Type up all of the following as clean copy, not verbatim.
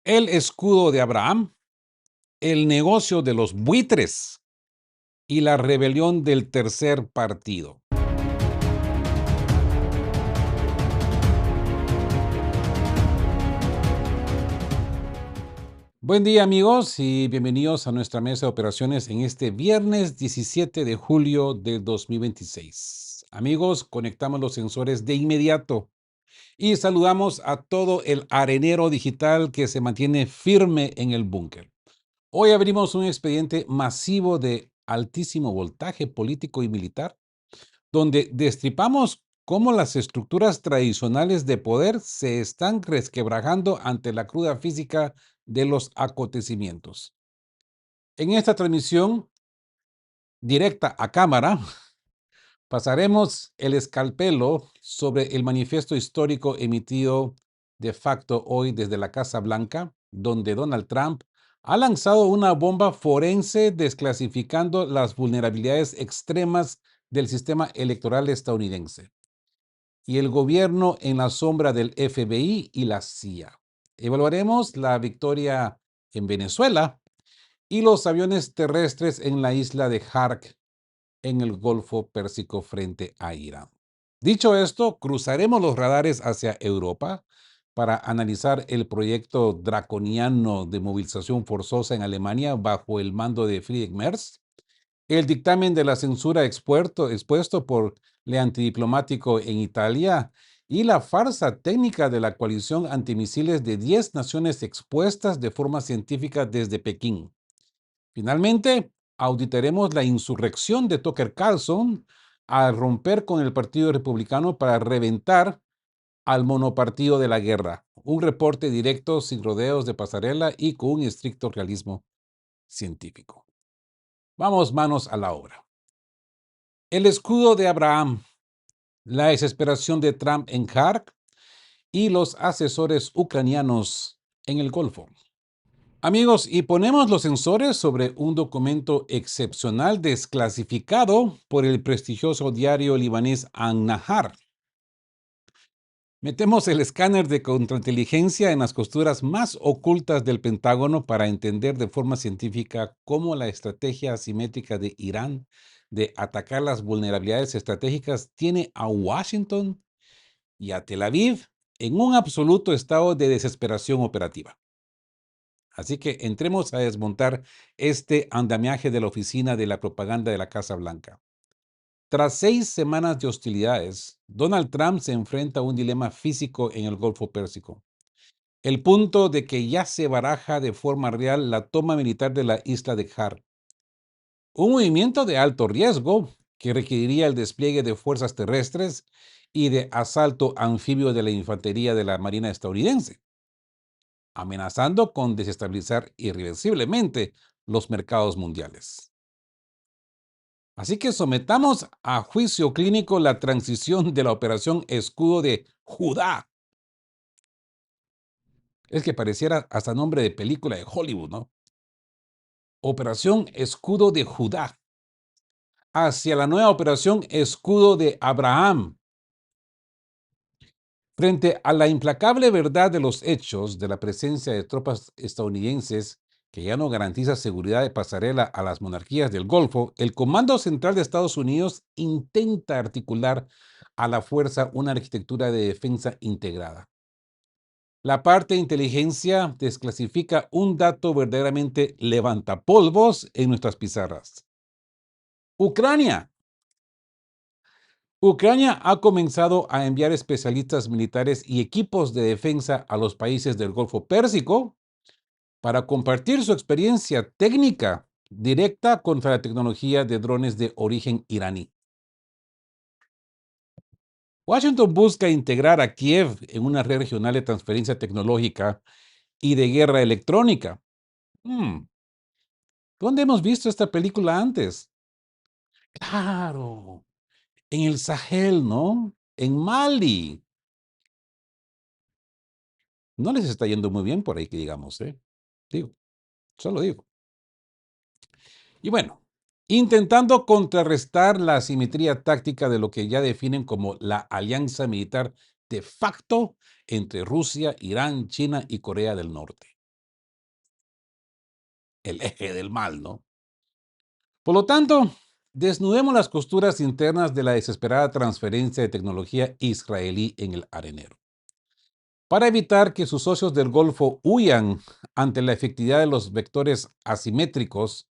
El escudo de Abraham, el negocio de los buitres y la rebelión del tercer partido. Buen día amigos y bienvenidos a nuestra mesa de operaciones en este viernes 17 de julio de 2026. Amigos, conectamos los sensores de inmediato y saludamos a todo el arenero digital que se mantiene firme en el búnker. Hoy abrimos un expediente masivo de altísimo voltaje político y militar, donde destripamos cómo las estructuras tradicionales de poder se están resquebrajando ante la cruda física de los acontecimientos. En esta transmisión directa a cámara, pasaremos el escalpelo sobre el manifiesto histórico emitido de facto hoy desde la Casa Blanca, donde Donald Trump ha lanzado una bomba forense desclasificando las vulnerabilidades extremas del sistema electoral estadounidense y el gobierno en la sombra del FBI y la CIA. Evaluaremos la victoria en Venezuela y los aviones terrestres en la isla de Hark en el Golfo Pérsico frente a Irán. Dicho esto, cruzaremos los radares hacia Europa para analizar el proyecto draconiano de movilización forzosa en Alemania bajo el mando de Friedrich Merz, el dictamen de la censura expuesto por el antidiplomático en Italia y la farsa técnica de la coalición antimisiles de 10 naciones expuestas de forma científica desde Pekín. Finalmente, auditaremos la insurrección de Tucker Carlson al romper con el Partido Republicano para reventar al monopartido de la guerra. Un reporte directo, sin rodeos de pasarela y con un estricto realismo científico. Vamos manos a la obra. El escudo de Abraham, la desesperación de Trump en Khark y los asesores ucranianos en el Golfo. Amigos, y ponemos los sensores sobre un documento excepcional desclasificado por el prestigioso diario libanés An-Nahar. Metemos el escáner de contrainteligencia en las costuras más ocultas del Pentágono para entender de forma científica cómo la estrategia asimétrica de Irán de atacar las vulnerabilidades estratégicas tiene a Washington y a Tel Aviv en un absoluto estado de desesperación operativa. Así que entremos a desmontar este andamiaje de la oficina de la propaganda de la Casa Blanca. Tras 6 semanas de hostilidades, Donald Trump se enfrenta a un dilema físico en el Golfo Pérsico. El punto de que ya se baraja de forma real la toma militar de la isla de Har. Un movimiento de alto riesgo que requeriría el despliegue de fuerzas terrestres y de asalto anfibio de la infantería de la Marina estadounidense, amenazando con desestabilizar irreversiblemente los mercados mundiales. Así que sometamos a juicio clínico la transición de la operación Escudo de Judá. Es que pareciera hasta nombre de película de Hollywood, ¿no? Operación Escudo de Judá hacia la nueva operación Escudo de Abraham. Frente a la implacable verdad de los hechos de la presencia de tropas estadounidenses que ya no garantiza seguridad de pasarela a las monarquías del Golfo, el Comando Central de Estados Unidos intenta articular a la fuerza una arquitectura de defensa integrada. La parte de inteligencia desclasifica un dato verdaderamente levantapolvos en nuestras pizarras. Ucrania. Ucrania ha comenzado a enviar especialistas militares y equipos de defensa a los países del Golfo Pérsico para compartir su experiencia técnica directa contra la tecnología de drones de origen iraní. Washington busca integrar a Kiev en una red regional de transferencia tecnológica y de guerra electrónica. ¿Dónde hemos visto esta película antes? Claro, en el Sahel, ¿no? En Mali. No les está yendo muy bien por ahí, que digamos, ¿eh? Digo, solo digo. Y bueno, intentando contrarrestar la asimetría táctica de lo que ya definen como la alianza militar de facto entre Rusia, Irán, China y Corea del Norte. el eje del mal, ¿no? Por lo tanto, desnudemos las costuras internas de la desesperada transferencia de tecnología israelí en el arenero. Para evitar que sus socios del Golfo huyan ante la efectividad de los vectores asimétricos,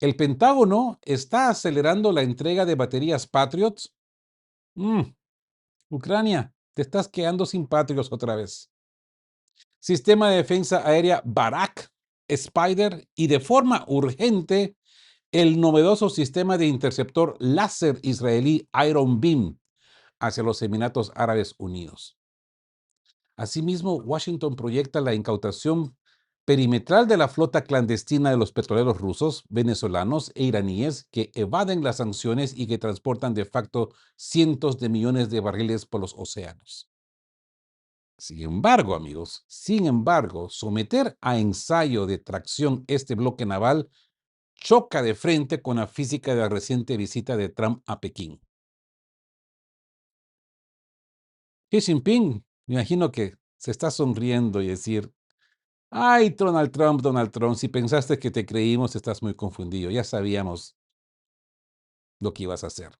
el Pentágono está acelerando la entrega de baterías Patriots. Mm, Ucrania, te estás quedando sin Patriots otra vez. Sistema de defensa aérea Barak, Spider y de forma urgente el novedoso sistema de interceptor láser israelí Iron Beam hacia los Emiratos Árabes Unidos. Asimismo, Washington proyecta la incautación perimetral de la flota clandestina de los petroleros rusos, venezolanos e iraníes que evaden las sanciones y que transportan de facto cientos de millones de barriles por los océanos. Sin embargo, amigos, someter a ensayo de tracción este bloque naval choca de frente con la física de la reciente visita de Trump a Pekín. Xi Jinping, me imagino que se está sonriendo y decir, ay, Donald Trump, si pensaste que te creímos, estás muy confundido. Ya sabíamos lo que ibas a hacer.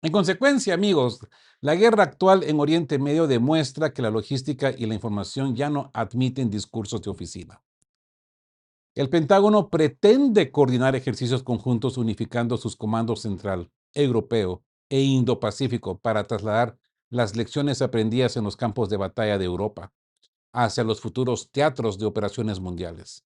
En consecuencia, amigos, la guerra actual en Oriente Medio demuestra que la logística y la información ya no admiten discursos de oficina. El Pentágono pretende coordinar ejercicios conjuntos unificando sus comandos central, europeo e Indo-Pacífico para trasladar las lecciones aprendidas en los campos de batalla de Europa hacia los futuros teatros de operaciones mundiales.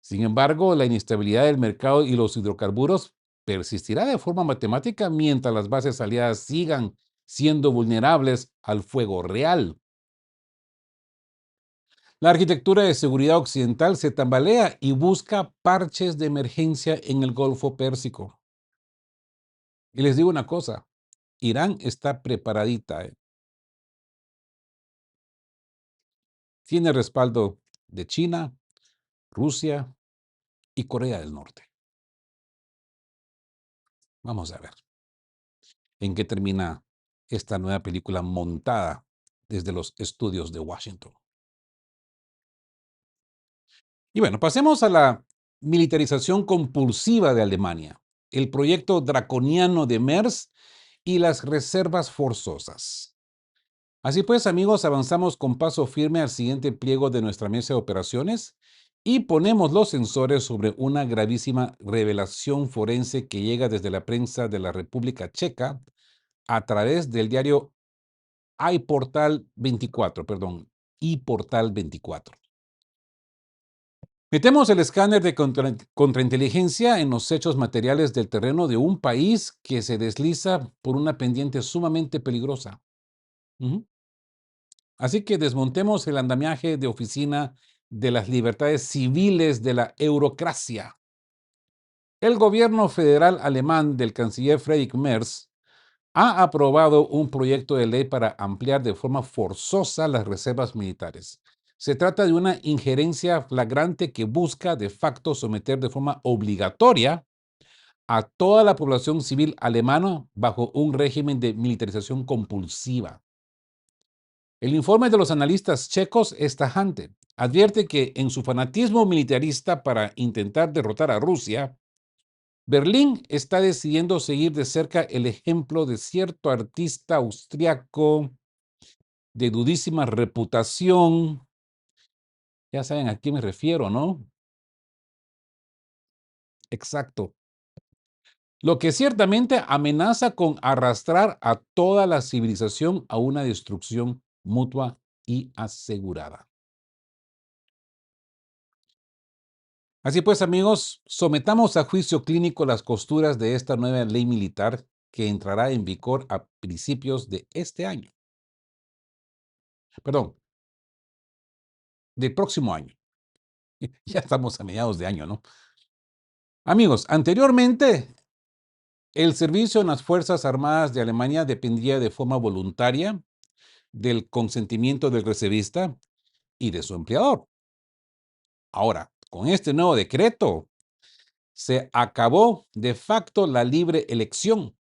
Sin embargo, la inestabilidad del mercado y los hidrocarburos persistirá de forma matemática mientras las bases aliadas sigan siendo vulnerables al fuego real. La arquitectura de seguridad occidental se tambalea y busca parches de emergencia en el Golfo Pérsico. Y les digo una cosa, Irán está preparadita, ¿eh? Tiene respaldo de China, Rusia y Corea del Norte. Vamos a ver en qué termina esta nueva película montada desde los estudios de Washington. Y bueno, pasemos a la militarización compulsiva de Alemania, el proyecto draconiano de MERS y las reservas forzosas. Así pues, amigos, avanzamos con paso firme al siguiente pliego de nuestra mesa de operaciones y ponemos los sensores sobre una gravísima revelación forense que llega desde la prensa de la República Checa a través del diario iPortal 24, perdón, iPortal 24. Metemos el escáner de contrainteligencia en los hechos materiales del terreno de un país que se desliza por una pendiente sumamente peligrosa. Ujú. Así que desmontemos el andamiaje de oficina de las libertades civiles de la eurocracia. El gobierno federal alemán del canciller Friedrich Merz ha aprobado un proyecto de ley para ampliar de forma forzosa las reservas militares. Se trata de una injerencia flagrante que busca de facto someter de forma obligatoria a toda la población civil alemana bajo un régimen de militarización compulsiva. El informe de los analistas checos es tajante. Advierte que en su fanatismo militarista para intentar derrotar a Rusia, Berlín está decidiendo seguir de cerca el ejemplo de cierto artista austriaco de dudísima reputación. Ya saben a quién me refiero, ¿no? Exacto. Lo que ciertamente amenaza con arrastrar a toda la civilización a una destrucción mutua y asegurada. Así pues, amigos, sometamos a juicio clínico las costuras de esta nueva ley militar que entrará en vigor a principios de este año. Perdón, del próximo año. Ya estamos a mediados de año, ¿no? Amigos, anteriormente el servicio en las Fuerzas Armadas de Alemania dependía de forma voluntaria del consentimiento del reservista y de su empleador. Ahora, con este nuevo decreto, se acabó de facto la libre elección.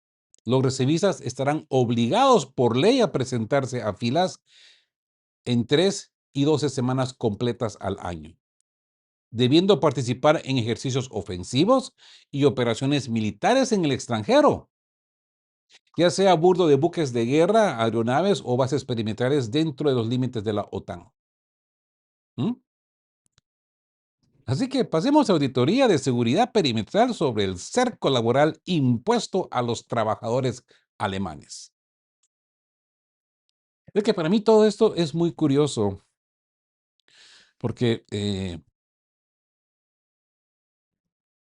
Los reservistas estarán obligados por ley a presentarse a filas en 3 y 12 semanas completas al año. debiendo participar en ejercicios ofensivos y operaciones militares en el extranjero, ya sea a bordo de buques de guerra, aeronaves o bases perimetrales dentro de los límites de la OTAN. ¿Mm? Así que pasemos a auditoría de seguridad perimetral sobre el cerco laboral impuesto a los trabajadores alemanes. Es que para mí todo esto es muy curioso porque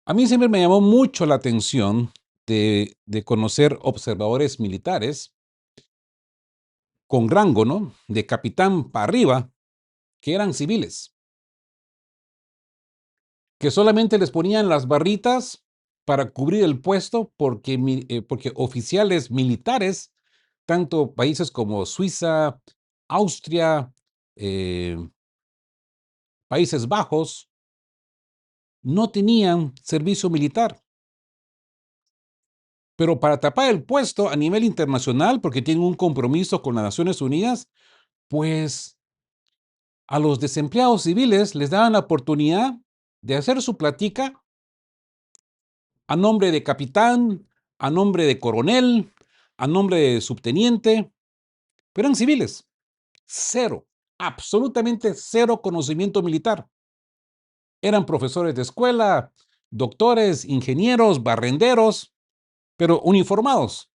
a mí siempre me llamó mucho la atención de conocer observadores militares con rango, ¿no? De capitán para arriba, que eran civiles, que solamente les ponían las barritas para cubrir el puesto porque, porque oficiales militares, tanto países como Suiza, Austria, eh, Países Bajos, no tenían servicio militar. Pero para tapar el puesto a nivel internacional, porque tienen un compromiso con las Naciones Unidas, pues a los desempleados civiles les daban la oportunidad de hacer su platica a nombre de capitán, a nombre de coronel, a nombre de subteniente, pero eran civiles. Cero, absolutamente cero conocimiento militar. Eran profesores de escuela, doctores, ingenieros, barrenderos, pero uniformados.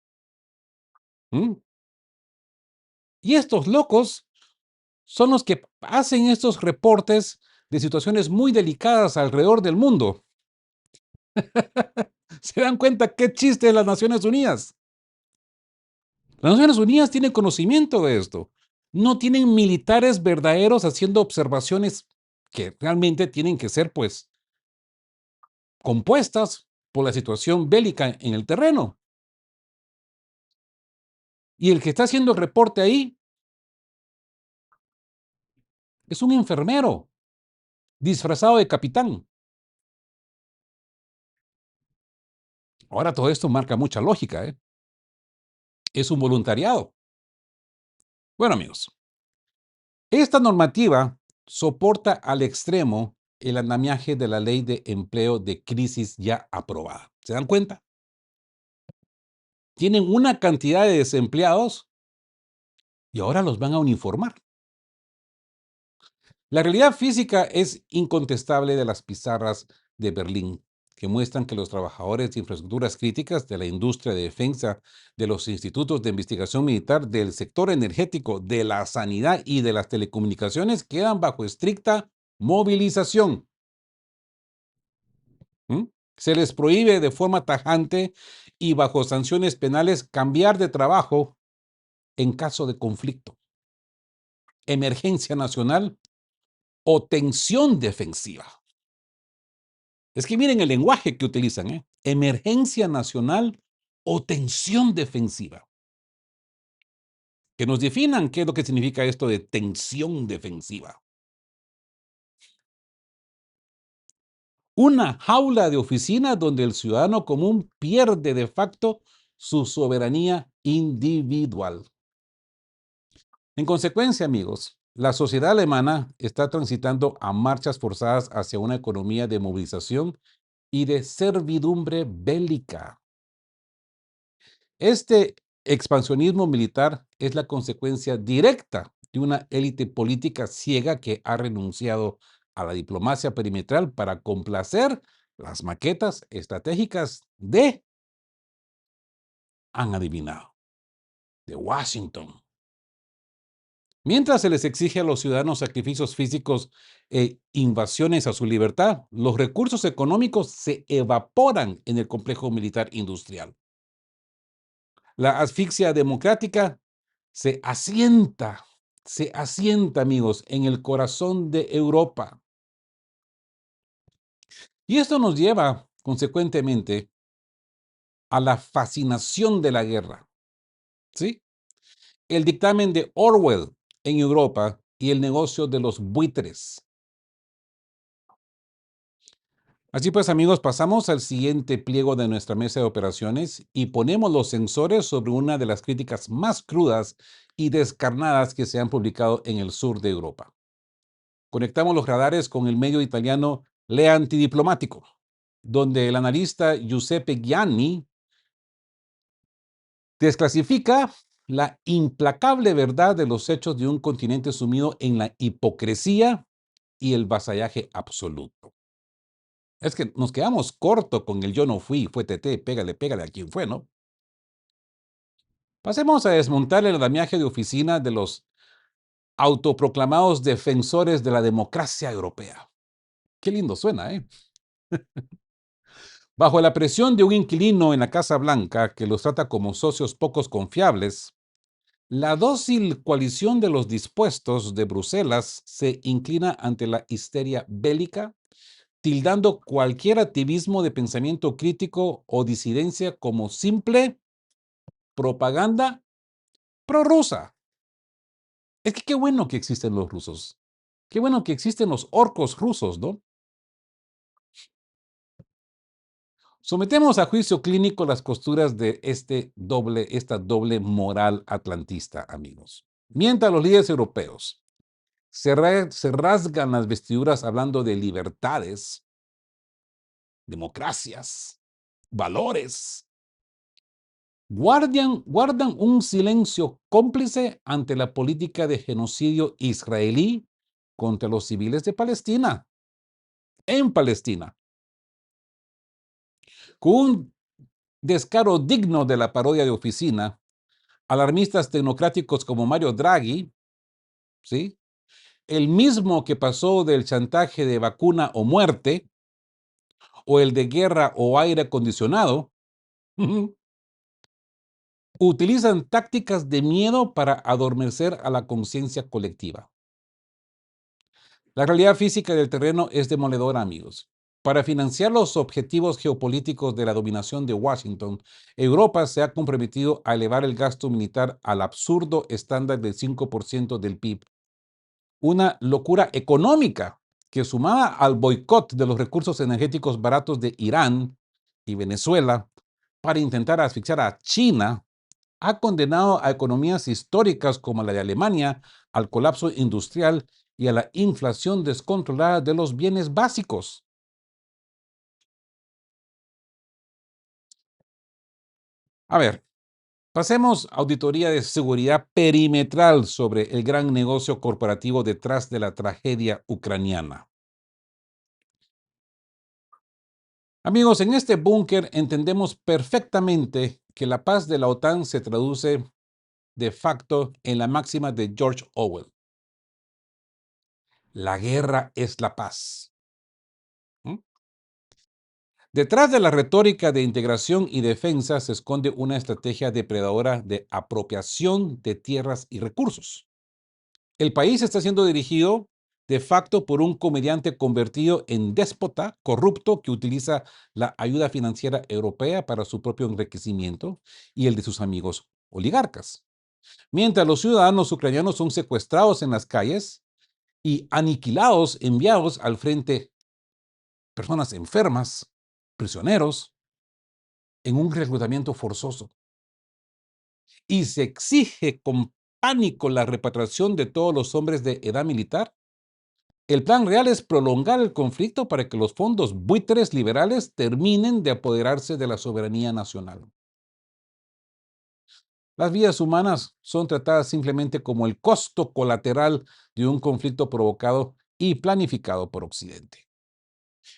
¿Mm? Y estos locos son los que hacen estos reportes de situaciones muy delicadas alrededor del mundo. ¿Se dan cuenta qué chiste de las Naciones Unidas? Las Naciones Unidas tienen conocimiento de esto. No tienen militares verdaderos haciendo observaciones que realmente tienen que ser, pues, compuestas por la situación bélica en el terreno. Y el que está haciendo el reporte ahí es un enfermero disfrazado de capitán. Ahora todo esto marca mucha lógica, ¿eh? Es un voluntariado. Bueno, amigos, esta normativa soporta al extremo el andamiaje de la ley de empleo de crisis ya aprobada. ¿Se dan cuenta? Tienen una cantidad de desempleados y ahora los van a uniformar. La realidad física es incontestable de las pizarras de Berlín, que muestran que los trabajadores de infraestructuras críticas de la industria de defensa, de los institutos de investigación militar, del sector energético, de la sanidad y de las telecomunicaciones quedan bajo estricta movilización. ¿Mm? Se les prohíbe de forma tajante y bajo sanciones penales cambiar de trabajo en caso de conflicto, emergencia nacional o tensión defensiva. Es que miren el lenguaje que utilizan, ¿eh? Emergencia nacional o tensión defensiva. Que nos definan qué es lo que significa esto de tensión defensiva. Una jaula de oficina donde el ciudadano común pierde de facto su soberanía individual. En consecuencia, amigos, la sociedad alemana está transitando a marchas forzadas hacia una economía de movilización y de servidumbre bélica. Este expansionismo militar es la consecuencia directa de una élite política ciega que ha renunciado a la diplomacia perimetral para complacer las maquetas estratégicas de, han adivinado, de Washington. Mientras se les exige a los ciudadanos sacrificios físicos e invasiones a su libertad, los recursos económicos se evaporan en el complejo militar industrial. La asfixia democrática se asienta, amigos, en el corazón de Europa. Y esto nos lleva, consecuentemente, a la fascinación de la guerra, ¿sí? El dictamen de Orwell en Europa y el negocio de los buitres. Así pues, amigos, pasamos al siguiente pliego de nuestra mesa de operaciones y ponemos los sensores sobre una de las críticas más crudas y descarnadas que se han publicado en el sur de Europa. Conectamos los radares con el medio italiano Le Antidiplomático, donde el analista Giuseppe Gianni desclasifica la implacable verdad de los hechos de un continente sumido en la hipocresía y el vasallaje absoluto. Es que nos quedamos corto con el yo no fui, fue TT, pégale, pégale a quien fue, ¿no? Pasemos a desmontar el andamiaje de oficina de los autoproclamados defensores de la democracia europea. Qué lindo suena, ¿eh? Bajo la presión de un inquilino en la Casa Blanca que los trata como socios pocos confiables, la dócil coalición de los dispuestos de Bruselas se inclina ante la histeria bélica, tildando cualquier activismo de pensamiento crítico o disidencia como simple propaganda prorrusa. Es que qué bueno que existen los rusos. Qué bueno que existen los orcos rusos, ¿no? Sometemos a juicio clínico las costuras de esta doble moral atlantista, amigos. Mientras los líderes europeos se rasgan las vestiduras hablando de libertades, democracias, valores, guardan un silencio cómplice ante la política de genocidio israelí contra los civiles de Palestina, en Palestina, con un descaro digno de la parodia de oficina. Alarmistas tecnocráticos como Mario Draghi, ¿sí? El mismo que pasó del chantaje de vacuna o muerte, o el de guerra o aire acondicionado, utilizan tácticas de miedo para adormecer a la conciencia colectiva. La realidad física del terreno es demoledora, amigos. Para financiar los objetivos geopolíticos de la dominación de Washington, Europa se ha comprometido a elevar el gasto militar al absurdo estándar del 5% del PIB. Una locura económica que, sumada al boicot de los recursos energéticos baratos de Irán y Venezuela para intentar asfixiar a China, ha condenado a economías históricas como la de Alemania al colapso industrial y a la inflación descontrolada de los bienes básicos. A ver, pasemos a auditoría de seguridad perimetral sobre el gran negocio corporativo detrás de la tragedia ucraniana. Amigos, en este búnker entendemos perfectamente que la paz de la OTAN se traduce de facto en la máxima de George Orwell. La guerra es la paz. ¿Mm? Detrás de la retórica de integración y defensa se esconde una estrategia depredadora de apropiación de tierras y recursos. El país está siendo dirigido de facto por un comediante convertido en déspota, corrupto, que utiliza la ayuda financiera europea para su propio enriquecimiento y el de sus amigos oligarcas. Mientras los ciudadanos ucranianos son secuestrados en las calles y aniquilados, enviados al frente personas enfermas, prisioneros, en un reclutamiento forzoso. Y se exige con pánico la repatriación de todos los hombres de edad militar. El plan real es prolongar el conflicto para que los fondos buitres liberales terminen de apoderarse de la soberanía nacional. Las vidas humanas son tratadas simplemente como el costo colateral de un conflicto provocado y planificado por Occidente.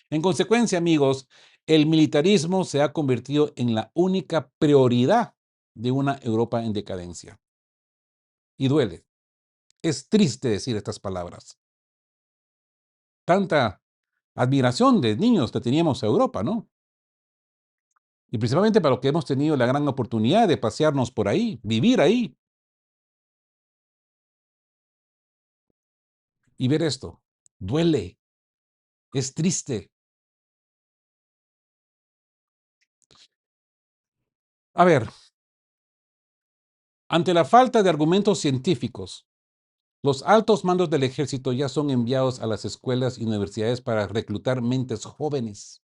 En consecuencia, amigos, el militarismo se ha convertido en la única prioridad de una Europa en decadencia. Y duele. Es triste decir estas palabras. Tanta admiración de niños que teníamos a Europa, ¿no? Y principalmente para los que hemos tenido la gran oportunidad de pasearnos por ahí, vivir ahí y ver esto. Duele, es triste. A ver, ante la falta de argumentos científicos, los altos mandos del ejército ya son enviados a las escuelas y universidades para reclutar mentes jóvenes,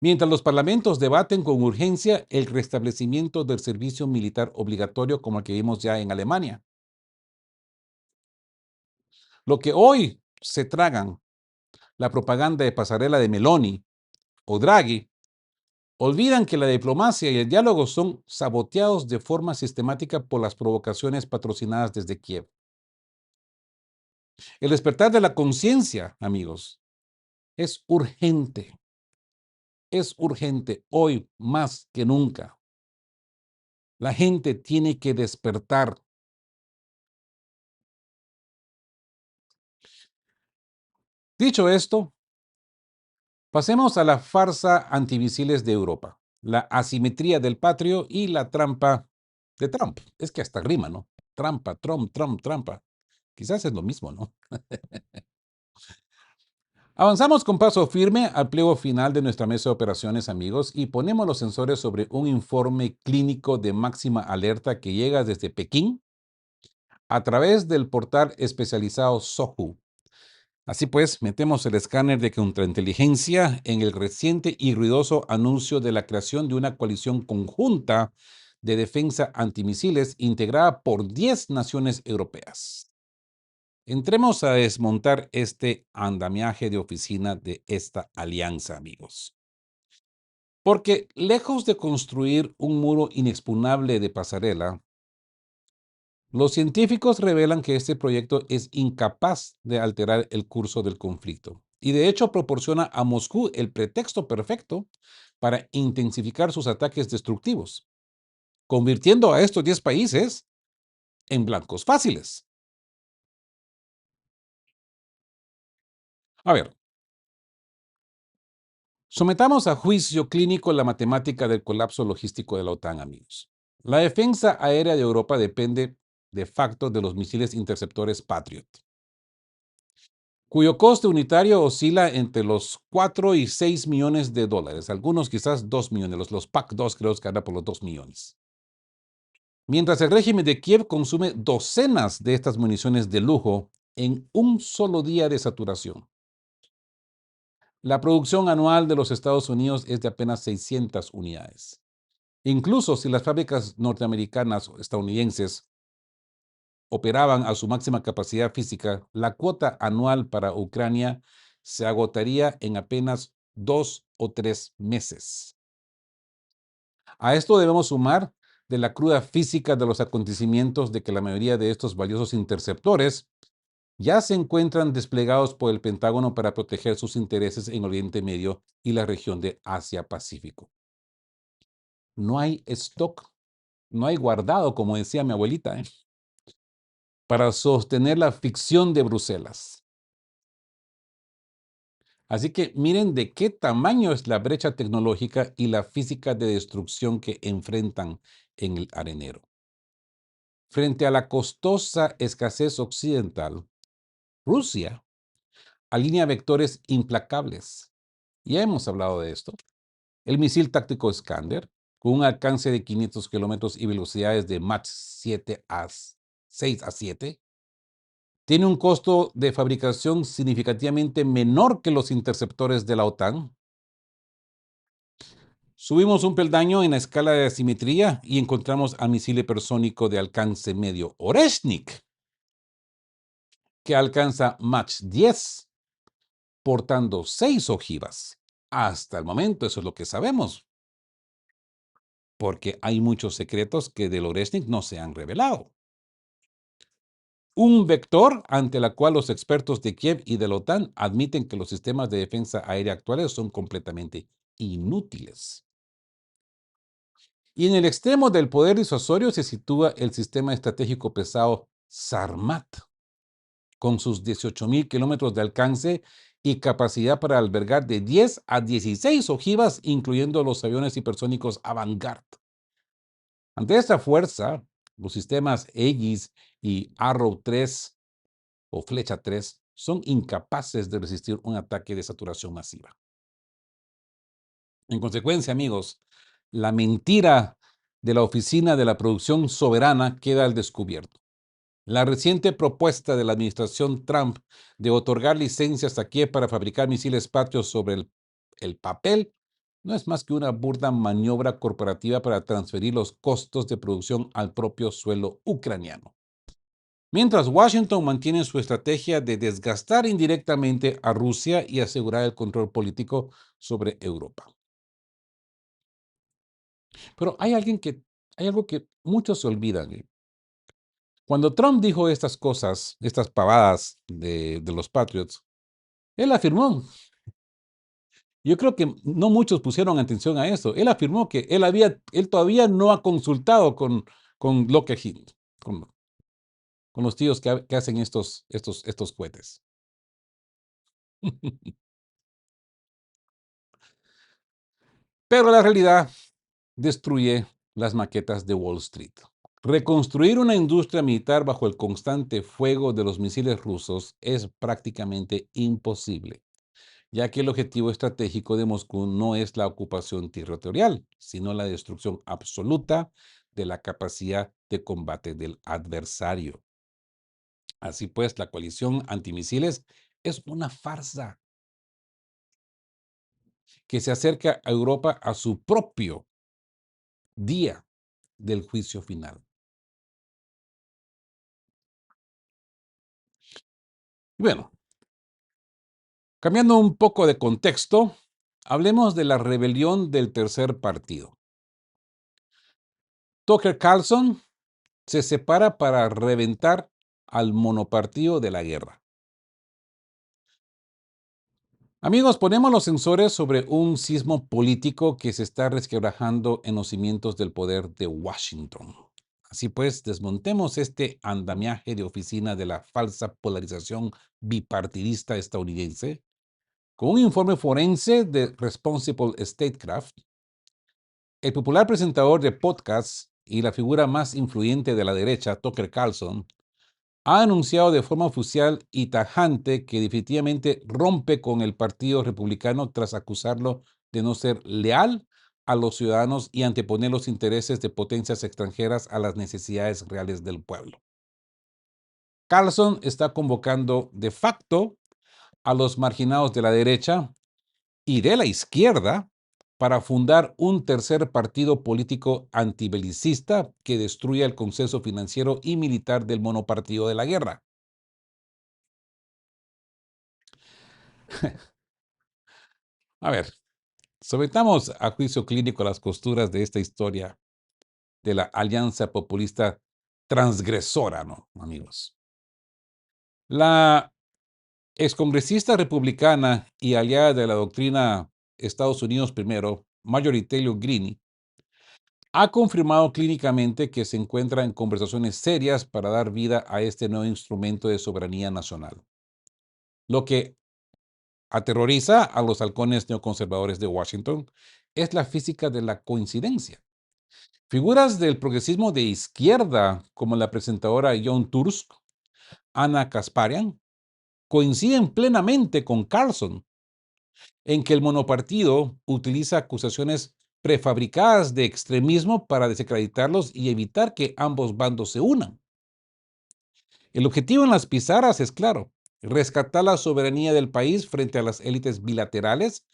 mientras los parlamentos debaten con urgencia el restablecimiento del servicio militar obligatorio como el que vimos ya en Alemania. Lo que hoy se tragan la propaganda de pasarela de Meloni o Draghi, olvidan que la diplomacia y el diálogo son saboteados de forma sistemática por las provocaciones patrocinadas desde Kiev. El despertar de la conciencia, amigos, es urgente hoy más que nunca. La gente tiene que despertar. Dicho esto, pasemos a la farsa antimisiles de Europa, la asimetría del patrio y la trampa de Trump. Es que hasta rima, ¿no? Trampa, Trump, Trump, trampa. Quizás es lo mismo, ¿no? Avanzamos con paso firme al pliego final de nuestra mesa de operaciones, amigos, y ponemos los sensores sobre un informe clínico de máxima alerta que llega desde Pekín a través del portal especializado Sohu. Así pues, metemos el escáner de contrainteligencia en el reciente y ruidoso anuncio de la creación de una coalición conjunta de defensa antimisiles integrada por 10 naciones europeas. Entremos a desmontar este andamiaje de oficina de esta alianza, amigos. Porque lejos de construir un muro inexpugnable de pasarela, los científicos revelan que este proyecto es incapaz de alterar el curso del conflicto y de hecho proporciona a Moscú el pretexto perfecto para intensificar sus ataques destructivos, convirtiendo a estos 10 países en blancos fáciles. A ver, sometamos a juicio clínico la matemática del colapso logístico de la OTAN, amigos. La defensa aérea de Europa depende de facto de los misiles interceptores Patriot, cuyo coste unitario oscila entre los 4 y 6 millones de dólares, algunos quizás 2 millones, los PAC-2 creo que anda por los 2 millones. Mientras el régimen de Kiev consume docenas de estas municiones de lujo en un solo día de saturación. La producción anual de los Estados Unidos es de apenas 600 unidades. Incluso si las fábricas norteamericanas o estadounidenses operaban a su máxima capacidad física, la cuota anual para Ucrania se agotaría en apenas 2 o 3 meses. A esto debemos sumar de la cruda física de los acontecimientos de que la mayoría de estos valiosos interceptores ya se encuentran desplegados por el Pentágono para proteger sus intereses en Oriente Medio y la región de Asia-Pacífico. No hay stock, no hay guardado, como decía mi abuelita, para sostener la ficción de Bruselas. Así que miren de qué tamaño es la brecha tecnológica y la física de destrucción que enfrentan en el arenero. Frente a la costosa escasez occidental, Rusia alinea vectores implacables. Ya hemos hablado de esto. El misil táctico Iskander, con un alcance de 500 kilómetros y velocidades de Mach 7 a 6 a 7, tiene un costo de fabricación significativamente menor que los interceptores de la OTAN. Subimos un peldaño en la escala de asimetría y encontramos al misil hipersónico de alcance medio Oreshnik, que alcanza Mach 10, portando 6 ojivas. Hasta el momento eso es lo que sabemos, porque hay muchos secretos que del Oreshnik no se han revelado. Un vector ante la cual los expertos de Kiev y de la OTAN admiten que los sistemas de defensa aérea actuales son completamente inútiles. Y en el extremo del poder disuasorio se sitúa el sistema estratégico pesado Sarmat, con sus 18.000 kilómetros de alcance y capacidad para albergar de 10 a 16 ojivas, incluyendo los aviones hipersónicos Avangard. Ante esta fuerza, los sistemas Aegis y Arrow 3 o Flecha 3 son incapaces de resistir un ataque de saturación masiva. En consecuencia, amigos, la mentira de la Oficina de la Producción Soberana queda al descubierto. La reciente propuesta de la administración Trump de otorgar licencias a Kiev para fabricar misiles patrios sobre el papel no es más que una burda maniobra corporativa para transferir los costos de producción al propio suelo ucraniano. mientras Washington mantiene su estrategia de desgastar indirectamente a Rusia y asegurar el control político sobre Europa. Pero hay algo que muchos se olvidan. Cuando Trump dijo estas cosas, estas pavadas de los Patriots, él afirmó, yo creo que no muchos pusieron atención a eso, él afirmó que él todavía no ha consultado con Lockheed, con, con los tíos que hacen estos cohetes. Pero la realidad destruye las maquetas de Wall Street. Reconstruir una industria militar bajo el constante fuego de los misiles rusos es prácticamente imposible, ya que el objetivo estratégico de Moscú no es la ocupación territorial, sino la destrucción absoluta de la capacidad de combate del adversario. Así pues, la coalición antimisiles es una farsa que se acerca a Europa a su propio día del juicio final. Bueno, cambiando un poco de contexto, hablemos de la rebelión del tercer partido. Tucker Carlson se separa para reventar al monopartido de la guerra. Amigos, ponemos los sensores sobre un sismo político que se está resquebrajando en los cimientos del poder de Washington. Así pues, desmontemos este andamiaje de oficina de la falsa polarización bipartidista estadounidense con un informe forense de Responsible Statecraft. El popular presentador de podcasts y la figura más influyente de la derecha, Tucker Carlson, ha anunciado de forma oficial y tajante que definitivamente rompe con el Partido Republicano tras acusarlo de no ser leal a los ciudadanos y anteponer los intereses de potencias extranjeras a las necesidades reales del pueblo. Carlson está convocando de facto a los marginados de la derecha y de la izquierda para fundar un tercer partido político antibelicista que destruya el consenso financiero y militar del monopartido de la guerra. A ver, sometamos a juicio clínico las costuras de esta historia de la alianza populista transgresora, ¿no, amigos? La excongresista republicana y aliada de la doctrina Estados Unidos primero, Marjorie Taylor Greene, ha confirmado clínicamente que se encuentra en conversaciones serias para dar vida a este nuevo instrumento de soberanía nacional, lo que aterroriza a los halcones neoconservadores de Washington es la física de la coincidencia. Figuras del progresismo de izquierda, como la presentadora Jon Tursk, Ana Kasparian, coinciden plenamente con Carlson en que el monopartido utiliza acusaciones prefabricadas de extremismo para desacreditarlos y evitar que ambos bandos se unan. El objetivo en las pizarras es claro: rescatar la soberanía del país frente a las élites bilaterales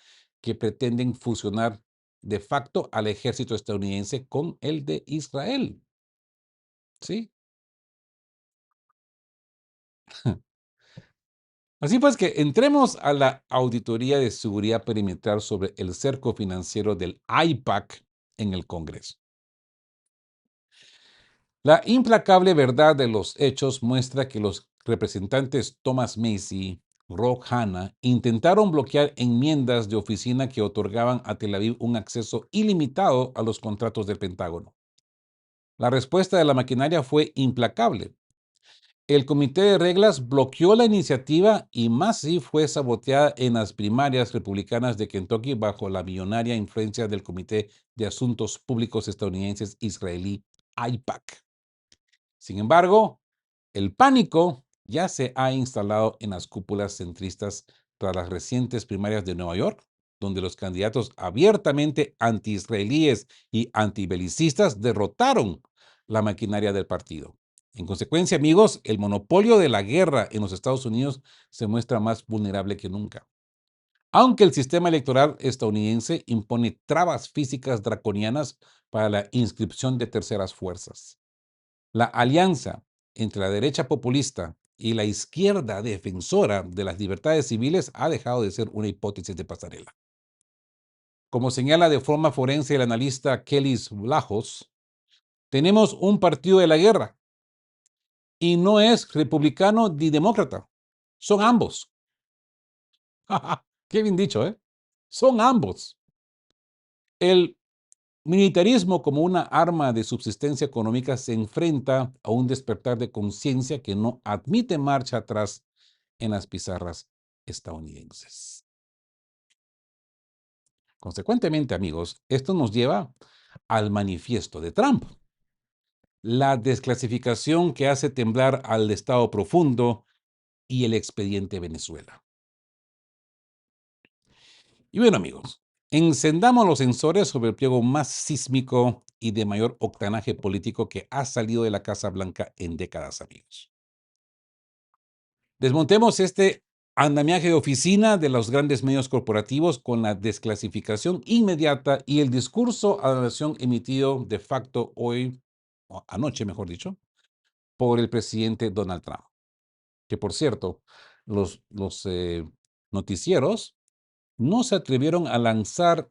que pretenden fusionar de facto al ejército estadounidense con el de Israel. ¿Sí? Así pues que entremos a la auditoría de seguridad perimetral sobre el cerco financiero del AIPAC en el Congreso. La implacable verdad de los hechos muestra que los representantes Thomas Macy, Rob Hanna, intentaron bloquear enmiendas de oficina que otorgaban a Tel Aviv un acceso ilimitado a los contratos del Pentágono. La respuesta de la maquinaria fue implacable. El comité de reglas bloqueó la iniciativa y Macy fue saboteada en las primarias republicanas de Kentucky bajo la millonaria influencia del Comité de Asuntos Públicos estadounidenses israelí AIPAC. Sin embargo, el pánico ya se ha instalado en las cúpulas centristas tras las recientes primarias de Nueva York, donde los candidatos abiertamente anti-israelíes y antibelicistas derrotaron la maquinaria del partido. En consecuencia, amigos, el monopolio de la guerra en los Estados Unidos se muestra más vulnerable que nunca. Aunque el sistema electoral estadounidense impone trabas físicas draconianas para la inscripción de terceras fuerzas. La alianza entre la derecha populista y la izquierda defensora de las libertades civiles ha dejado de ser una hipótesis de pasarela. Como señala de forma forense el analista Kelly Vlahos, tenemos un partido de la guerra y no es republicano ni demócrata, son ambos. Qué bien dicho, ¿eh? Son ambos. El militarismo como una arma de subsistencia económica se enfrenta a un despertar de conciencia que no admite marcha atrás en las pizarras estadounidenses. Consecuentemente, amigos, esto nos lleva al manifiesto de Trump, la desclasificación que hace temblar al Estado profundo y el expediente Venezuela. Y bueno, amigos, encendamos los sensores sobre el pliego más sísmico y de mayor octanaje político que ha salido de la Casa Blanca en décadas, amigos. Desmontemos este andamiaje de oficina de los grandes medios corporativos con la desclasificación inmediata y el discurso a la nación emitido de facto hoy, o anoche mejor dicho, por el presidente Donald Trump. Que por cierto, los noticieros no se atrevieron a lanzar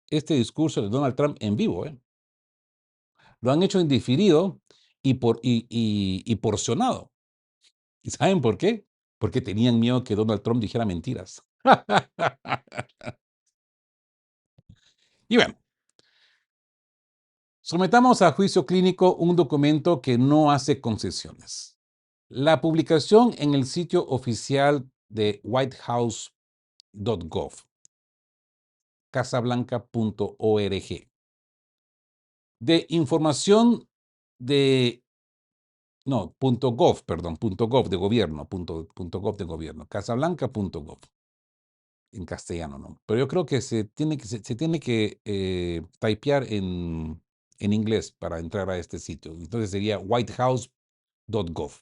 este discurso de Donald Trump en vivo, ¿eh? Lo han hecho en diferido y porcionado. ¿Y saben por qué? Porque tenían miedo que Donald Trump dijera mentiras. Y bueno, sometamos a juicio clínico un documento que no hace concesiones. La publicación en el sitio oficial de whitehouse.gov, casablanca.org, de información de, no, .gov, perdón, .gov de gobierno, .gov de gobierno, casablanca.gov, en castellano, ¿no? Pero yo creo que se tiene que typear en inglés para entrar a este sitio. Entonces sería whitehouse.gov.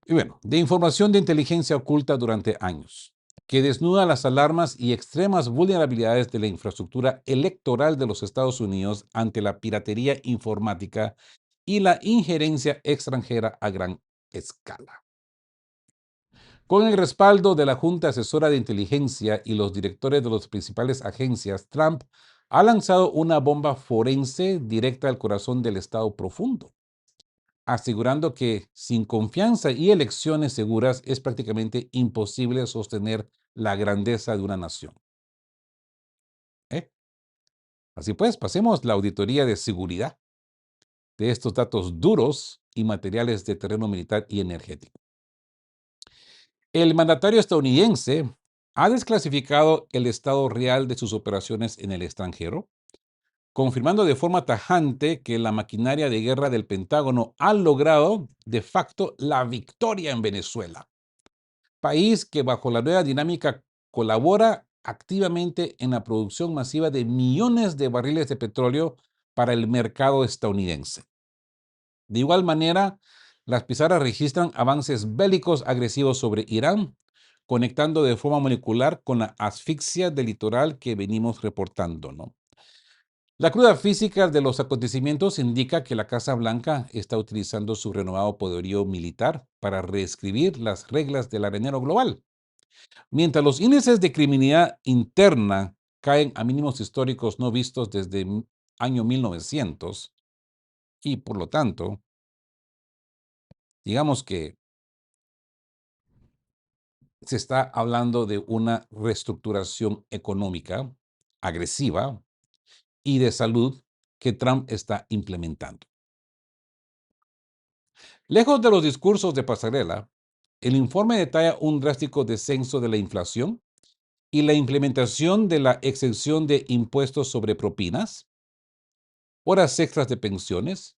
Y bueno, de información de inteligencia oculta durante años, que desnuda las alarmas y extremas vulnerabilidades de la infraestructura electoral de los Estados Unidos ante la piratería informática y la injerencia extranjera a gran escala. Con el respaldo de la Junta Asesora de Inteligencia y los directores de las principales agencias, Trump ha lanzado una bomba forense directa al corazón del Estado profundo, asegurando que sin confianza y elecciones seguras es prácticamente imposible sostener la grandeza de una nación. ¿Eh? Así pues, pasemos la auditoría de seguridad de estos datos duros y materiales de terreno militar y energético. El mandatario estadounidense ha desclasificado el estado real de sus operaciones en el extranjero, confirmando de forma tajante que la maquinaria de guerra del Pentágono ha logrado de facto la victoria en Venezuela, país que bajo la nueva dinámica colabora activamente en la producción masiva de millones de barriles de petróleo para el mercado estadounidense. De igual manera, las pizarras registran avances bélicos agresivos sobre Irán, conectando de forma molecular con la asfixia del litoral que venimos reportando, ¿no? La cruda física de los acontecimientos indica que la Casa Blanca está utilizando su renovado poderío militar para reescribir las reglas del arenero global. Mientras los índices de criminalidad interna caen a mínimos históricos no vistos desde el año 1900 y, por lo tanto, digamos que se está hablando de una reestructuración económica agresiva y de salud que Trump está implementando. Lejos de los discursos de pasarela, el informe detalla un drástico descenso de la inflación y la implementación de la exención de impuestos sobre propinas, horas extras de pensiones.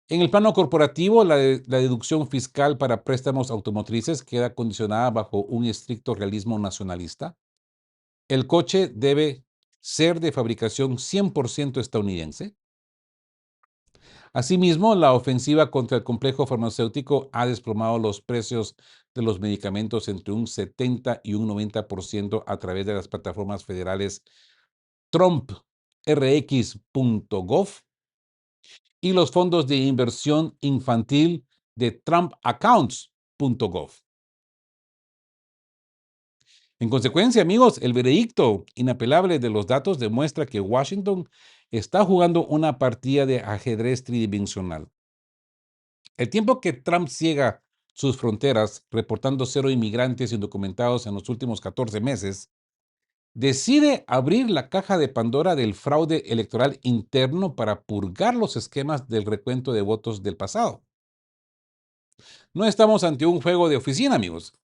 En el plano corporativo, la deducción fiscal para préstamos automotrices queda condicionada bajo un estricto realismo nacionalista. El coche debe ser de fabricación 100% estadounidense. Asimismo, la ofensiva contra el complejo farmacéutico ha desplomado los precios de los medicamentos entre un 70 y un 90% a través de las plataformas federales trumprx.gov y los fondos de inversión infantil de trumpaccounts.gov. En consecuencia, amigos, el veredicto inapelable de los datos demuestra que Washington está jugando una partida de ajedrez tridimensional. El tiempo que Trump ciega sus fronteras, reportando cero inmigrantes indocumentados en los últimos 14 meses, decide abrir la caja de Pandora del fraude electoral interno para purgar los esquemas del recuento de votos del pasado. No estamos ante un juego de oficina, amigos.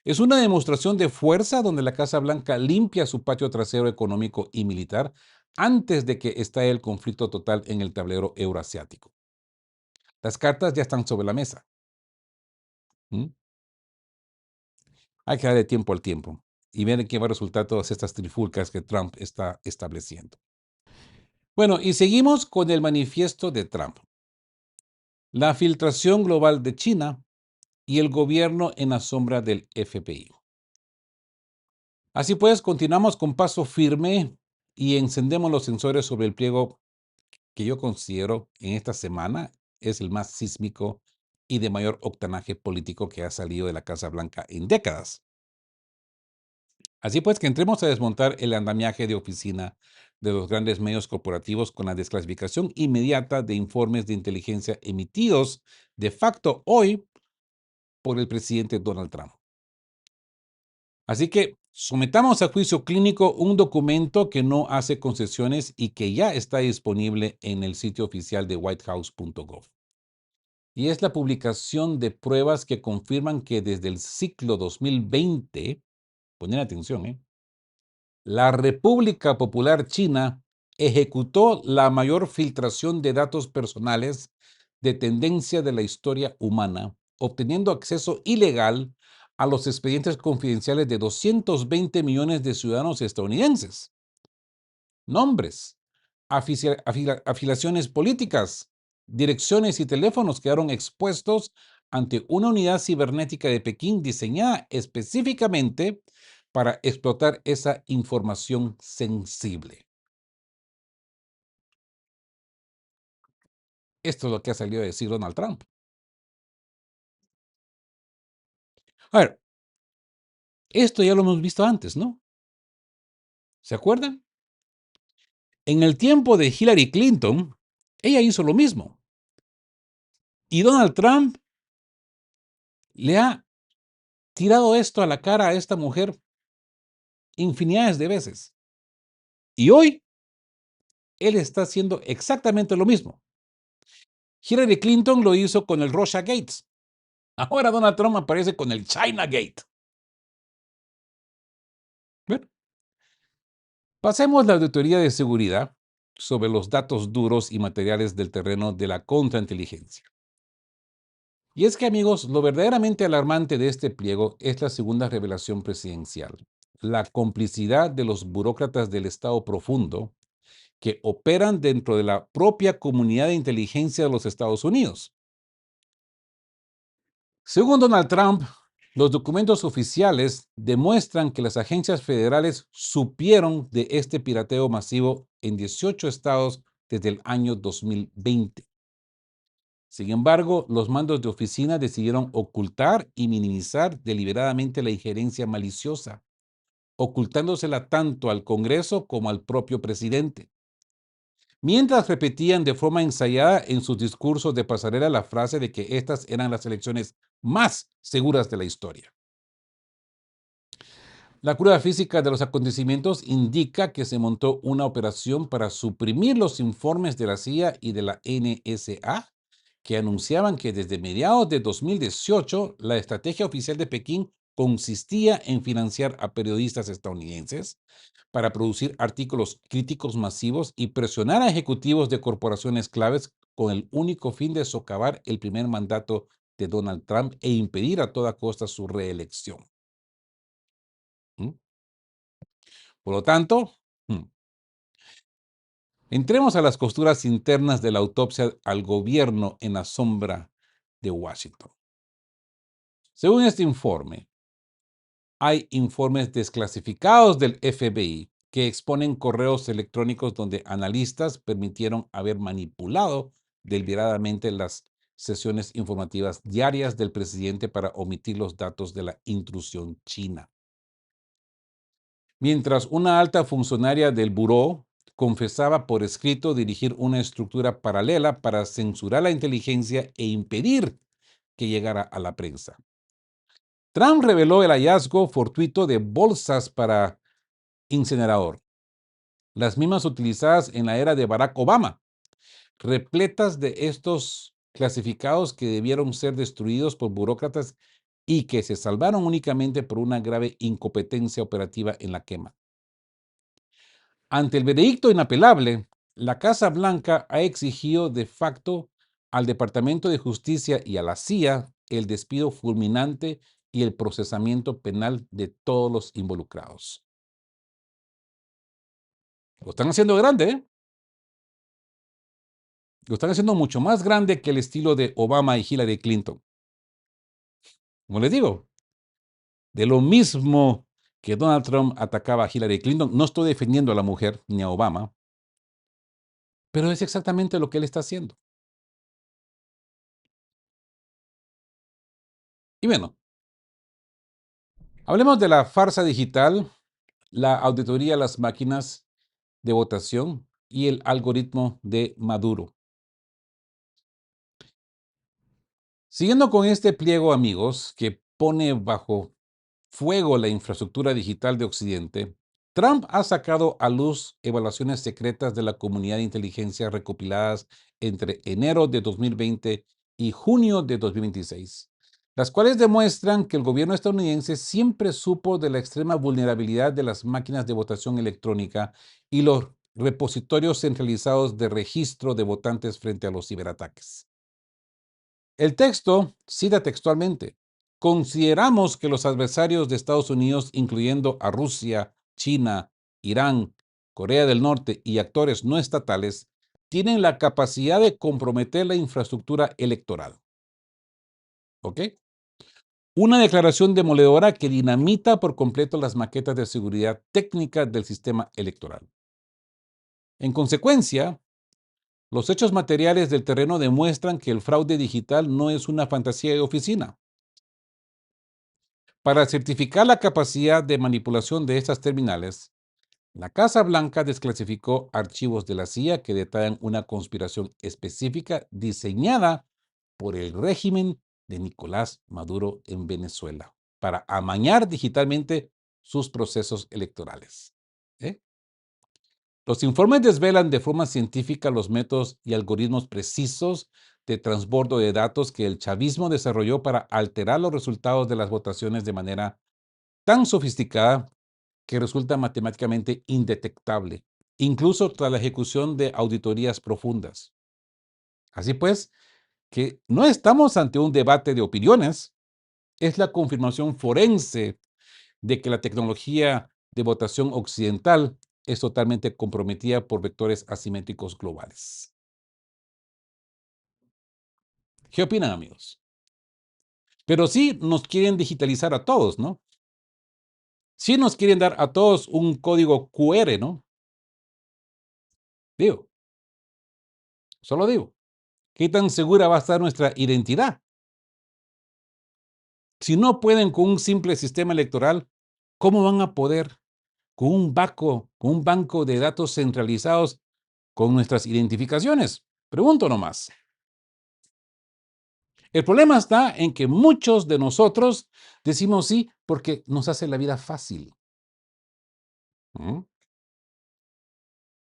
Es una demostración de fuerza donde la Casa Blanca limpia su patio trasero económico y militar antes de que estalle el conflicto total en el tablero euroasiático. Las cartas ya están sobre la mesa. ¿Mm? Hay que darle tiempo al tiempo y ver en qué va a resultar todas estas trifulcas que Trump está estableciendo. Bueno, y seguimos con el manifiesto de Trump. La filtración global de China y el gobierno en la sombra del FBI. Así pues, continuamos con paso firme y encendemos los sensores sobre el pliego que yo considero en esta semana es el más sísmico y de mayor octanaje político que ha salido de la Casa Blanca en décadas. Así pues, que entremos a desmontar el andamiaje de oficina de los grandes medios corporativos con la desclasificación inmediata de informes de inteligencia emitidos de facto hoy por el presidente Donald Trump. Así que sometamos a juicio clínico un documento que no hace concesiones y que ya está disponible en el sitio oficial de whitehouse.gov. Y es la publicación de pruebas que confirman que desde el ciclo 2020, ponen atención, la República Popular China ejecutó la mayor filtración de datos personales de tendencia de la historia humana, obteniendo acceso ilegal a los expedientes confidenciales de 220 millones de ciudadanos estadounidenses. Nombres, afiliaciones políticas, direcciones y teléfonos quedaron expuestos ante una unidad cibernética de Pekín diseñada específicamente para explotar esa información sensible. Esto es lo que ha salido a decir Donald Trump. A ver, esto ya lo hemos visto antes, ¿no? ¿Se acuerdan? En el tiempo de Hillary Clinton, ella hizo lo mismo. Y Donald Trump le ha tirado esto a la cara a esta mujer infinidades de veces. Y hoy él está haciendo exactamente lo mismo. Hillary Clinton lo hizo con el Russia Gates. Ahora Donald Trump aparece con el China Gate. Bueno, pasemos la auditoría de seguridad sobre los datos duros y materiales del terreno de la contrainteligencia. Y es que, amigos, lo verdaderamente alarmante de este pliego es la segunda revelación presidencial, la complicidad de los burócratas del Estado profundo que operan dentro de la propia comunidad de inteligencia de los Estados Unidos. Según Donald Trump, los documentos oficiales demuestran que las agencias federales supieron de este pirateo masivo en 18 estados desde el año 2020. Sin embargo, los mandos de oficina decidieron ocultar y minimizar deliberadamente la injerencia maliciosa, ocultándosela tanto al Congreso como al propio presidente. Mientras repetían de forma ensayada en sus discursos de pasarela la frase de que estas eran las elecciones más seguras de la historia. La cruda física de los acontecimientos indica que se montó una operación para suprimir los informes de la CIA y de la NSA que anunciaban que desde mediados de 2018 la estrategia oficial de Pekín consistía en financiar a periodistas estadounidenses para producir artículos críticos masivos y presionar a ejecutivos de corporaciones claves con el único fin de socavar el primer mandato de Donald Trump e impedir a toda costa su reelección. ¿Mm? Por lo tanto, entremos a las costuras internas de la autopsia al gobierno en la sombra de Washington. Según este informe, hay informes desclasificados del FBI que exponen correos electrónicos donde analistas permitieron haber manipulado deliberadamente las sesiones informativas diarias del presidente para omitir los datos de la intrusión china. Mientras una alta funcionaria del buró confesaba por escrito dirigir una estructura paralela para censurar la inteligencia e impedir que llegara a la prensa. Trump reveló el hallazgo fortuito de bolsas para incinerador, las mismas utilizadas en la era de Barack Obama, repletas de estos clasificados que debieron ser destruidos por burócratas y que se salvaron únicamente por una grave incompetencia operativa en la quema. Ante el veredicto inapelable, la Casa Blanca ha exigido de facto al Departamento de Justicia y a la CIA el despido fulminante y el procesamiento penal de todos los involucrados. Lo están haciendo grande, ¿eh? Lo están haciendo mucho más grande que el estilo de Obama y Hillary Clinton. Como les digo, de lo mismo que Donald Trump atacaba a Hillary Clinton, no estoy defendiendo a la mujer ni a Obama, pero es exactamente lo que él está haciendo. Y bueno, hablemos de la farsa digital, la auditoría a las máquinas de votación y el algoritmo de Maduro. Siguiendo con este pliego, amigos, que pone bajo fuego la infraestructura digital de Occidente, Trump ha sacado a luz evaluaciones secretas de la comunidad de inteligencia recopiladas entre enero de 2020 y junio de 2026, las cuales demuestran que el gobierno estadounidense siempre supo de la extrema vulnerabilidad de las máquinas de votación electrónica y los repositorios centralizados de registro de votantes frente a los ciberataques. El texto cita textualmente: consideramos que los adversarios de Estados Unidos, incluyendo a Rusia, China, Irán, Corea del Norte y actores no estatales, tienen la capacidad de comprometer la infraestructura electoral. ¿Ok? Una declaración demoledora que dinamita por completo las maquetas de seguridad técnica del sistema electoral. En consecuencia, los hechos materiales del terreno demuestran que el fraude digital no es una fantasía de oficina. Para certificar la capacidad de manipulación de estas terminales, la Casa Blanca desclasificó archivos de la CIA que detallan una conspiración específica diseñada por el régimen de Nicolás Maduro en Venezuela para amañar digitalmente sus procesos electorales. ¿Eh? Los informes desvelan de forma científica los métodos y algoritmos precisos de transbordo de datos que el chavismo desarrolló para alterar los resultados de las votaciones de manera tan sofisticada que resulta matemáticamente indetectable, incluso tras la ejecución de auditorías profundas. Así pues, que no estamos ante un debate de opiniones, es la confirmación forense de que la tecnología de votación occidental es totalmente comprometida por vectores asimétricos globales. ¿Qué opinan, amigos? Pero sí nos quieren digitalizar a todos, ¿no? Sí nos quieren dar a todos un código QR, ¿no? Digo, solo digo, ¿qué tan segura va a estar nuestra identidad? Si no pueden con un simple sistema electoral, ¿cómo van a poder con un banco de datos centralizados con nuestras identificaciones? Pregunto nomás. El problema está en que muchos de nosotros decimos sí porque nos hace la vida fácil. ¿Mm?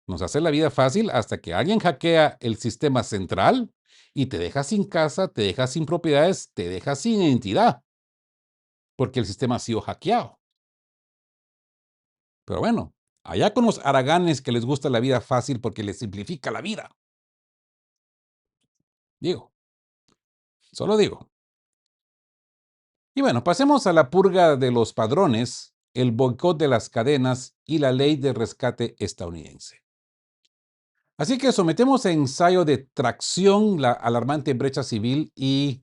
Nos hace la vida fácil hasta que alguien hackea el sistema central y te deja sin casa, te deja sin propiedades, te deja sin identidad, porque el sistema ha sido hackeado. Pero bueno, allá con los haraganes que les gusta la vida fácil porque les simplifica la vida. Digo, solo digo. Y bueno, pasemos a la purga de los padrones, el boicot de las cadenas y la ley de rescate estadounidense. Así que sometemos a ensayo de tracción la alarmante brecha civil y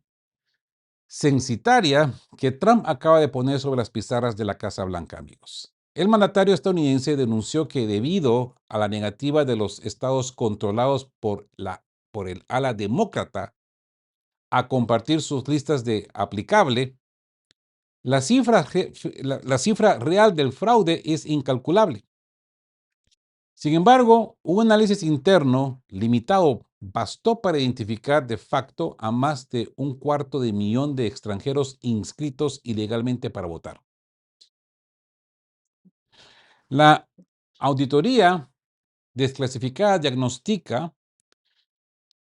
censitaria que Trump acaba de poner sobre las pizarras de la Casa Blanca, amigos. El mandatario estadounidense denunció que debido a la negativa de los estados controlados por la por el ala demócrata a compartir sus listas de aplicable, la cifra real del fraude es incalculable. Sin embargo, un análisis interno limitado bastó para identificar de facto a más de 250,000 de extranjeros inscritos ilegalmente para votar. La auditoría desclasificada diagnostica,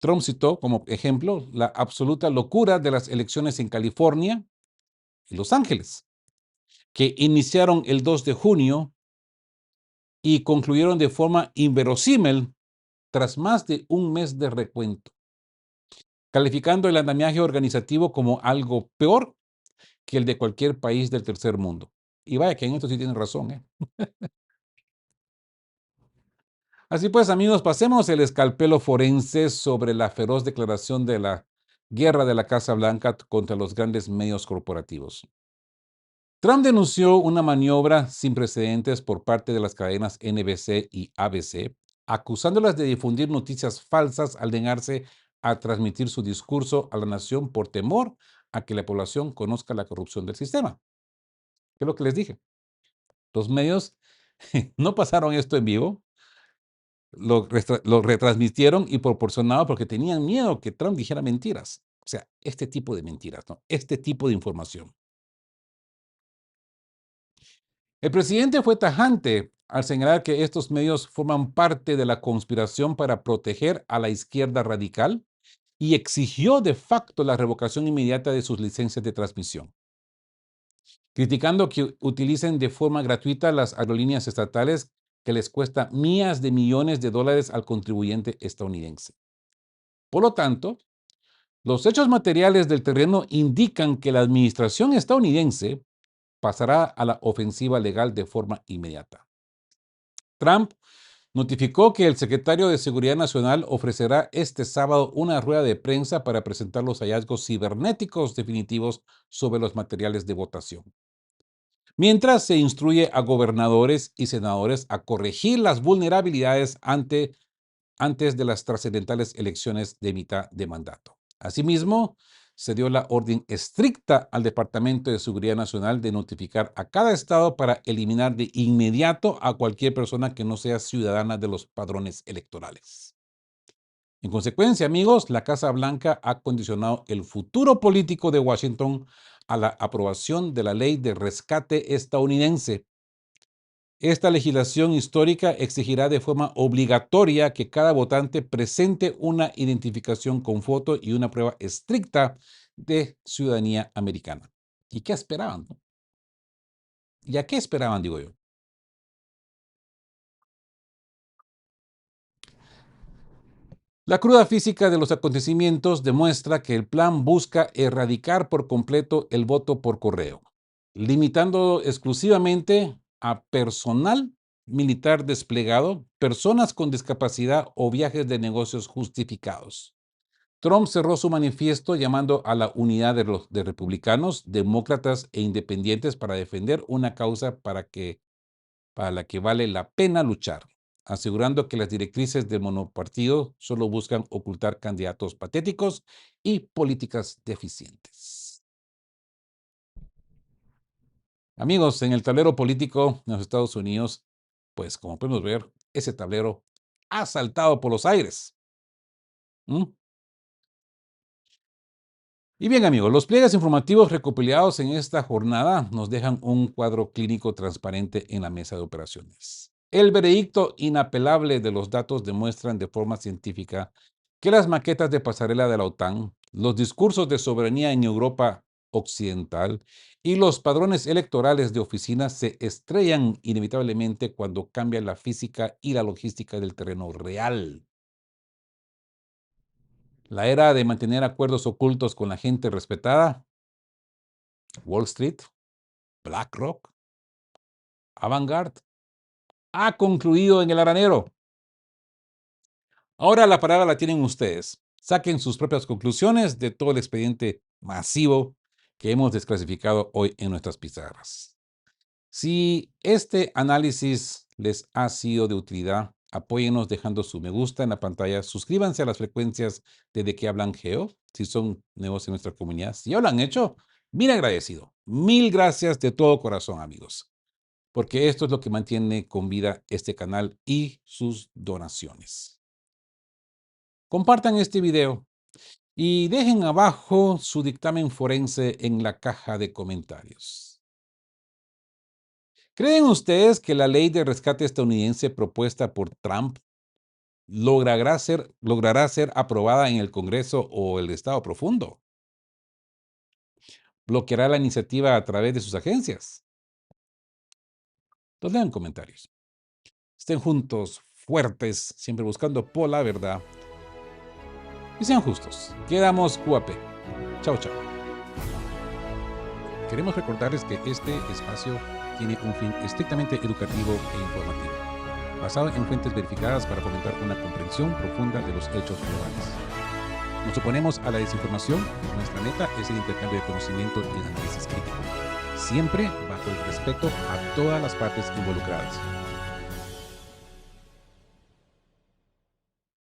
Trump citó como ejemplo, la absoluta locura de las elecciones en California y Los Ángeles, que iniciaron el 2 de junio y concluyeron de forma inverosímil tras más de un mes de recuento, calificando el andamiaje organizativo como algo peor que el de cualquier país del tercer mundo. Y vaya que en esto sí tienen razón, ¿eh? Así pues, amigos, pasemos el escalpelo forense sobre la feroz declaración de la guerra de la Casa Blanca contra los grandes medios corporativos. Trump denunció una maniobra sin precedentes por parte de las cadenas NBC y ABC, acusándolas de difundir noticias falsas al negarse a transmitir su discurso a la nación por temor a que la población conozca la corrupción del sistema. ¿Qué es lo que les dije? Los medios no pasaron esto en vivo, lo retransmitieron y proporcionado porque tenían miedo que Trump dijera mentiras. O sea, este tipo de mentiras, ¿no? Este tipo de información. El presidente fue tajante al señalar que estos medios forman parte de la conspiración para proteger a la izquierda radical y exigió de facto la revocación inmediata de sus licencias de transmisión, criticando que utilicen de forma gratuita las aerolíneas estatales que les cuesta miles de millones de dólares al contribuyente estadounidense. Por lo tanto, los hechos materiales del terreno indican que la administración estadounidense pasará a la ofensiva legal de forma inmediata. Trump notificó que el secretario de Seguridad Nacional ofrecerá este sábado una rueda de prensa para presentar los hallazgos cibernéticos definitivos sobre los materiales de votación, mientras se instruye a gobernadores y senadores a corregir las vulnerabilidades antes de las trascendentales elecciones de mitad de mandato. Asimismo, se dio la orden estricta al Departamento de Seguridad Nacional de notificar a cada estado para eliminar de inmediato a cualquier persona que no sea ciudadana de los padrones electorales. En consecuencia, amigos, la Casa Blanca ha condicionado el futuro político de Washington a la aprobación de la ley de rescate estadounidense. Esta legislación histórica exigirá de forma obligatoria que cada votante presente una identificación con foto y una prueba estricta de ciudadanía americana. ¿Y qué esperaban, no? ¿Y a qué esperaban, digo yo? La cruda física de los acontecimientos demuestra que el plan busca erradicar por completo el voto por correo, limitando exclusivamente a personal militar desplegado, personas con discapacidad o viajes de negocios justificados. Trump cerró su manifiesto llamando a la unidad de republicanos, demócratas e independientes para defender una causa para la que vale la pena luchar, asegurando que las directrices del monopartido solo buscan ocultar candidatos patéticos y políticas deficientes. Amigos, en el tablero político de los Estados Unidos, pues como podemos ver, ese tablero ha saltado por los aires. ¿Mm? Y bien, amigos, los pliegues informativos recopilados en esta jornada nos dejan un cuadro clínico transparente en la mesa de operaciones. El veredicto inapelable de los datos demuestran de forma científica que las maquetas de pasarela de la OTAN, los discursos de soberanía en Europa Occidental y los padrones electorales de oficinas se estrellan inevitablemente cuando cambia la física y la logística del terreno real. La era de mantener acuerdos ocultos con la gente respetada, Wall Street, BlackRock, Vanguard, ha concluido en el aranero. Ahora la palabra la tienen ustedes. Saquen sus propias conclusiones de todo el expediente masivo que hemos desclasificado hoy en nuestras pizarras. Si este análisis les ha sido de utilidad, Apóyennos dejando su me gusta en la pantalla. Suscríbanse a las frecuencias de qué hablan Geo, si son nuevos en nuestra comunidad. Si ya lo han hecho, bien agradecido. Mil gracias de todo corazón, amigos, porque esto es lo que mantiene con vida este canal y sus donaciones. Compartan este video y dejen abajo su dictamen forense en la caja de comentarios. ¿Creen ustedes que la ley de rescate estadounidense propuesta por Trump logrará ser aprobada en el Congreso o el Estado profundo? ¿Bloqueará la iniciativa a través de sus agencias? Los leo en comentarios. Estén juntos, fuertes, siempre buscando por la verdad. Y sean justos. Quedamos QAP. Chao, chao. Queremos recordarles que este espacio tiene un fin estrictamente educativo e informativo, basado en fuentes verificadas para fomentar una comprensión profunda de los hechos globales. Nos oponemos a la desinformación. Nuestra meta es el intercambio de conocimiento y análisis crítico, siempre bajo el respeto a todas las partes involucradas.